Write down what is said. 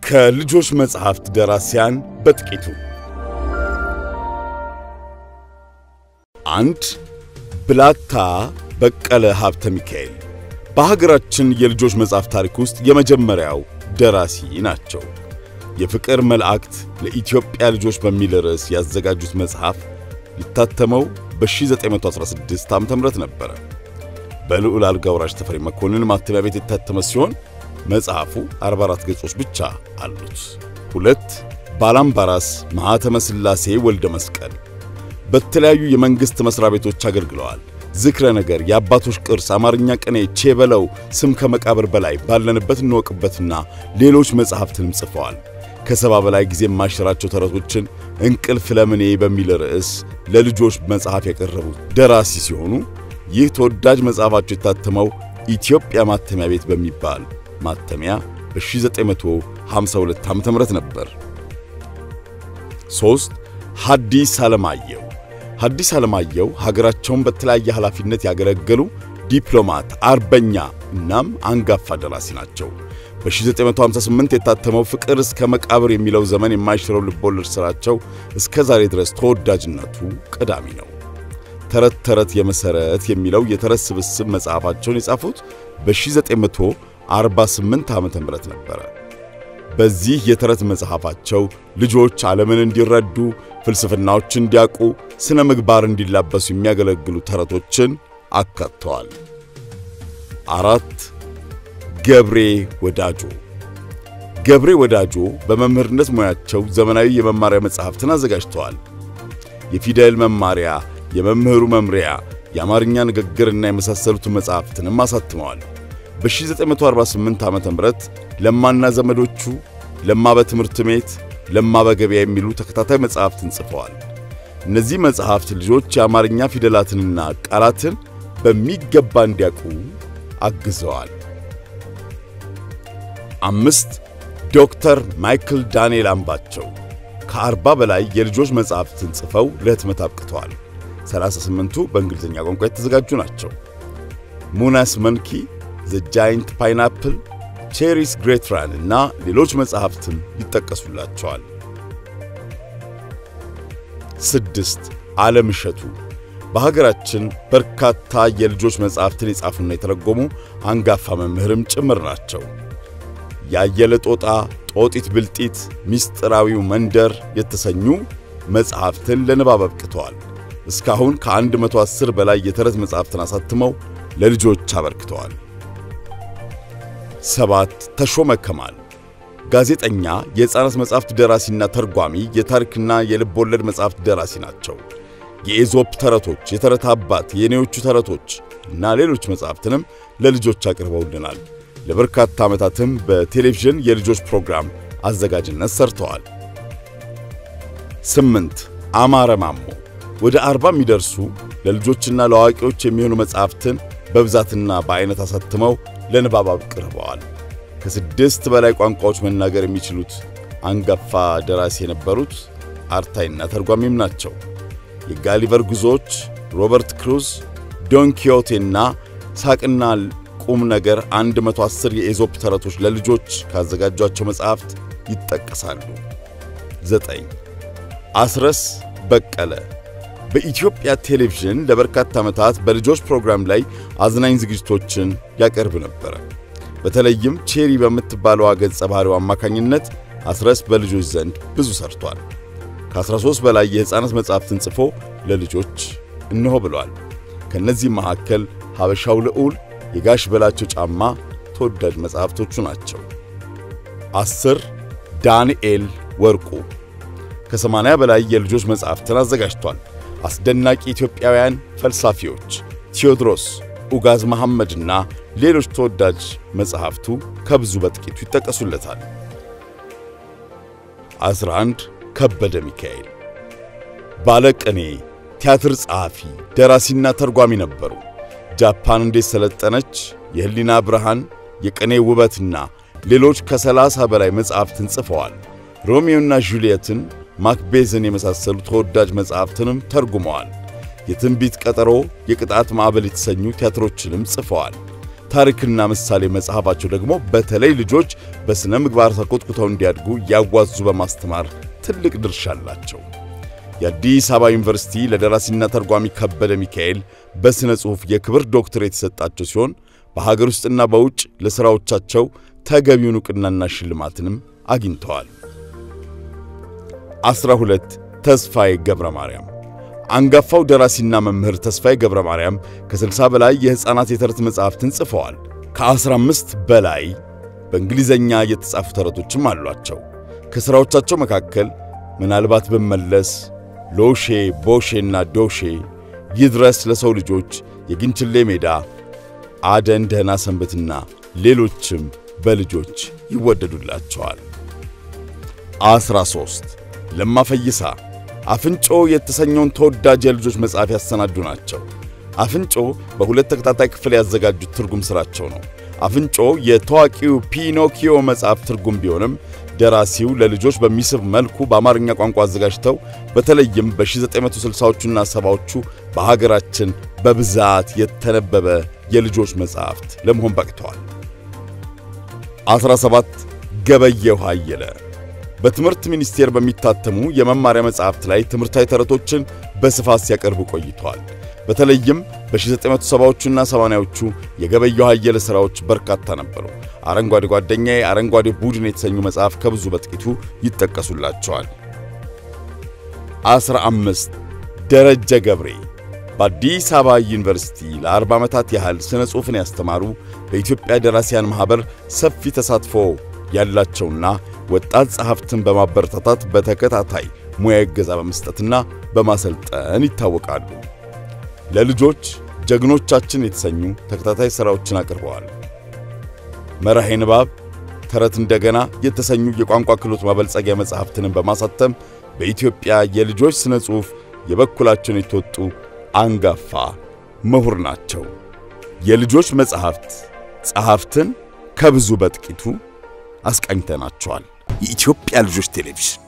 ከልጆች መጽሐፍት ደራሲያን በጥቂቱ አንድ ብላታ በቀለ ሀብተ ሚካኤል በሀገራችን የልጆች መጽሐፍ ታሪክ ውስጥ የመጀመሪያው ደራሲ ናቸው። የፍቅር መልእክት ለኢትዮጵያ ልጆች በሚል ርዕስ ያዘጋጁት መጽሐፍ ሊታተመው በ1916 ዓ.ም ነበር። በልዑል አልጋ ወራሽ ተፈሪ መኮንን ማተሚያ ቤት የታተመ ሲሆን መጽሐፉ 44 ገጾች ብቻ አሉት። 2 ባላምባራስ ማኅተመ ሥላሴ ወልደ መስቀል በተለያዩ የመንግስት መስሪያ ቤቶች አገልግለዋል። ዝክረ ነገር፣ የአባቶች ቅርስ፣ አማርኛ ቅኔ፣ ቼበለው፣ ስም ከመቃብር በላይ፣ ባለንበት እንወቅበትና ሌሎች መጽሐፍትንም ጽፈዋል። ከሰባ በላይ ጊዜ ማሽራቸው ተረቶችን እንቅልፍ ለምኔ በሚል ርዕስ ለልጆች መጽሐፍ ያቀረቡ ደራሲ ሲሆኑ ይህ ተወዳጅ መጽሐፋቸው የታተመው ኢትዮጵያ ማተሚያ ቤት በሚባል ማተሚያ በ1952 ዓ.ም ነበር። 3 ሐዲስ ዓለማየሁ ሐዲስ ዓለማየሁ ሀገራቸውን በተለያየ ኃላፊነት ያገለገሉ ዲፕሎማት፣ አርበኛ እናም አንጋፋ ደራሲ ናቸው። በ1958 የታተመው ፍቅር እስከ መቃብር የሚለው ዘመን የማይሽረው ልቦለድ ሥራቸው እስከ ዛሬ ድረስ ተወዳጅነቱ ቀዳሚ ነው። ተረት ተረት የመሰረት የሚለው የተረት ስብስብ መጽሐፋቸውን የጻፉት በ1948 ዓ.ም ነበር። በዚህ የተረት መጽሐፋቸው ልጆች ዓለምን እንዲረዱ፣ ፍልስፍናዎችን እንዲያውቁ፣ ስነ ምግባር እንዲላበሱ የሚያገለግሉ ተረቶችን አካተዋል። 4 ገብሬ ወዳጆ ገብሬ ወዳጆ በመምህርነት ሙያቸው ዘመናዊ የመማሪያ መጽሐፍትን አዘጋጅተዋል። የፊደል መማሪያ፣ የመምህሩ መምሪያ፣ የአማርኛ ንግግርና የመሳሰሉትን መጽሐፍትንም አሳትመዋል። በ1948 ዓ.ም ለማና ዘመዶቹ፣ ለማ በትምህርት ቤት፣ ለማ በገበያ የሚሉ ተከታታይ መጽሐፍትን ጽፈዋል። እነዚህ መጽሐፍት ልጆች የአማርኛ ፊደላትንና ቃላትን በሚገባ እንዲያውቁ አግዘዋል። 5 ዶክተር ማይክል ዳንኤል አምባቸው ከ40 በላይ የልጆች መጽሐፍትን ጽፈው ለህትመት አብቅተዋል። 38ቱ በእንግሊዝኛ ቋንቋ የተዘጋጁ ናቸው። ሙናስ መንኪ፣ ዘ ጃይንት ፓይናፕል፣ ቼሪስ ግሬት ራን እና ሌሎች መጽሐፍትም ይጠቀሱላቸዋል። 6 ዓለም እሸቱ በሀገራችን በርካታ የልጆች መጽሐፍትን የጻፉና የተረጎሙ አንጋፋ መምህርም ጭምር ናቸው። ያየለ ጦጣ፣ ጦጢት ብልጢት፣ ሚስጥራዊው መንደር የተሰኙ መጽሐፍትን ለንባብ አብቅተዋል። እስካሁን ከ110 በላይ የተረት መጽሐፍትን አሳትመው ለልጆች አበርክተዋል። 7 ተሾመ ከማል ጋዜጠኛ፣ የሕፃናት መጽሐፍት ደራሲና ተርጓሚ፣ የታሪክና የልብ ወለድ መጽሐፍት ደራሲ ናቸው። የኤዞፕ ተረቶች፣ የተረት አባት፣ የኔዎቹ ተረቶች እና ሌሎች መጽሐፍትንም ለልጆች አቅርበውልናል። ለበርካታ ዓመታትም በቴሌቪዥን የልጆች ፕሮግራም አዘጋጅነት ሰርተዋል። 8 አማረ ማሞ ወደ 40 የሚደርሱ ለልጆችና ለአዋቂዎች የሚሆኑ መጽሐፍትን በብዛትና በአይነት አሳትመው ለንባብ አቅርበዋል። ከ6 በላይ ቋንቋዎች መናገር የሚችሉት አንጋፋ ደራሲ የነበሩት አርታይና ተርጓሚም ናቸው። የጋሊቨር ጉዞዎች፣ ሮበርት ክሩዝ፣ ዶን ኪዮቴና ሳቅና ቁም ነገር 110 የኤዞፕ ተረቶች ለልጆች ካዘጋጇቸው መጽሐፍት ይጠቀሳሉ። 9 አስረስ በቀለ በኢትዮጵያ ቴሌቪዥን ለበርካታ ዓመታት በልጆች ፕሮግራም ላይ አዝናኝ ዝግጅቶችን ያቀርብ ነበር። በተለይም ቼሪ በምትባለው ገጸ ባህሪው አማካኝነት አስረስ በልጆች ዘንድ ብዙ ሰርቷል። ከ13 በላይ የሕፃናት መጽሐፍትን ጽፎ ለልጆች እነሆ ብሏል። ከነዚህ መካከል ሀበሻው ልዑል፣ የጋሽ በላቸው ጫማ ተወዳጅ መጽሐፍቶቹ ናቸው። 10 ዳንኤል ወርቁ ከ80 በላይ የልጆች መጽሐፍትን አዘጋጅቷል። አስደናቂ ኢትዮጵያውያን ፈልሳፊዎች ቴዎድሮስ፣ ኡጋዝ መሐመድና ሌሎች ተወዳጅ መጽሐፍቱ ከብዙ በጥቂቱ ይጠቀሱለታል። 11 ከበደ ሚካኤል ባለቅኔ፣ ቲያትር ጸሐፊ፣ ደራሲና ተርጓሚ ነበሩ። ጃፓን እንዴት ሰለጠነች፣ የህሊና ብርሃን፣ የቅኔ ውበትና ሌሎች ከ30 በላይ መጽሐፍትን ጽፈዋል። ሮሚዮና ጁልየትን፣ ማክቤዝን የመሳሰሉ ተወዳጅ መጽሐፍትንም ተርጉመዋል። የትንቢት ቀጠሮ፣ የቅጣት ማዕበል የተሰኙ ቲያትሮችንም ጽፈዋል። ታሪክና ምሳሌ መጽሐፋቸው ደግሞ በተለይ ልጆች በስነ ምግባር ተቆጥቁተው እንዲያድጉ ያዋዙ በማስተማር ትልቅ ድርሻ አላቸው። የአዲስ አበባ ዩኒቨርሲቲ ለደራሲና ተርጓሚ ከበደ ሚካኤል በስነ ጽሑፍ የክብር ዶክትሬት የተሰጣቸው ሲሆን በሀገር ውስጥና በውጭ ለሥራዎቻቸው ተገቢውን ዕውቅናና ሽልማትንም አግኝተዋል። 12 ተስፋዬ ገብረ ማርያም። አንጋፋው ደራሲና መምህር ተስፋዬ ገብረ ማርያም ከ60 በላይ የሕፃናት የተረት መጻሕፍትን ጽፈዋል። ከ15 በላይ በእንግሊዘኛ የተጻፉ ተረቶችም አሏቸው። ከሥራዎቻቸው መካከል ምናልባት ብመለስ፣ ሎሼ ቦሼና ዶሼ፣ ይድረስ ለሰው ልጆች፣ የግንችሌ ሜዳ፣ አደን ደህና ሰንበትና ሌሎችም በልጆች ይወደዱላቸዋል። 13 ለማ ፈይሳ አፍንጮ የተሰኘውን ተወዳጅ የልጆች መጽሐፍ ያሰናዱ ናቸው። አፍንጮ በሁለት ተከታታይ ክፍል ያዘጋጁት ትርጉም ሥራቸው ነው። አፍንጮ የታዋቂው ፒኖኪዮ መጽሐፍ ትርጉም ቢሆንም ደራሲው ለልጆች በሚስብ መልኩ በአማርኛ ቋንቋ አዘጋጅተው በተለይም በ1960ዎቹና 70ዎቹ በሀገራችን በብዛት የተነበበ የልጆች መጽሐፍት ለመሆን በቅተዋል። 17 ገበየሁ አየለ በትምህርት ሚኒስቴር በሚታተሙ የመማሪያ መጽሐፍት ላይ ትምህርታዊ ተረቶችን በስፋት ሲያቀርቡ ቆይተዋል። በተለይም በ1970ዎቹና 80ዎቹ የገበየሁ አየለ ሥራዎች በርካታ ነበሩ። አረንጓዴ ጓደኛዬ፣ አረንጓዴ ቡድን የተሰኙ መጽሐፍ ከብዙ በጥቂቱ ይጠቀሱላቸዋል። 15 ደረጀ ገብሬ በአዲስ አበባ ዩኒቨርሲቲ ለ40 ዓመታት ያህል ስነ ጽሑፍን ያስተማሩ በኢትዮጵያ ደራሲያን ማህበር ሰፊ ተሳትፎ ያላቸውና ወጣት ጸሐፍትን በማበረታታት በተከታታይ ሙያዊ እገዛ በመስጠትና በማሰልጠን ይታወቃሉ። ለልጆች ጀግኖቻችን የተሰኙ ተከታታይ ሥራዎችን አቅርበዋል። መርሄ ንባብ፣ ተረት እንደገና የተሰኙ የቋንቋ ክህሎት ማበልጸጊያ መጽሐፍትን በማሳተም በኢትዮጵያ የልጆች ስነ ጽሑፍ የበኩላቸውን የተወጡ አንጋፋ ምሁር ናቸው። የልጆች መጽሐፍት ጸሐፍትን ከብዙ በጥቂቱ አስቃኝተናቸዋል። የኢትዮጵያ ልጆች ቴሌቪዥን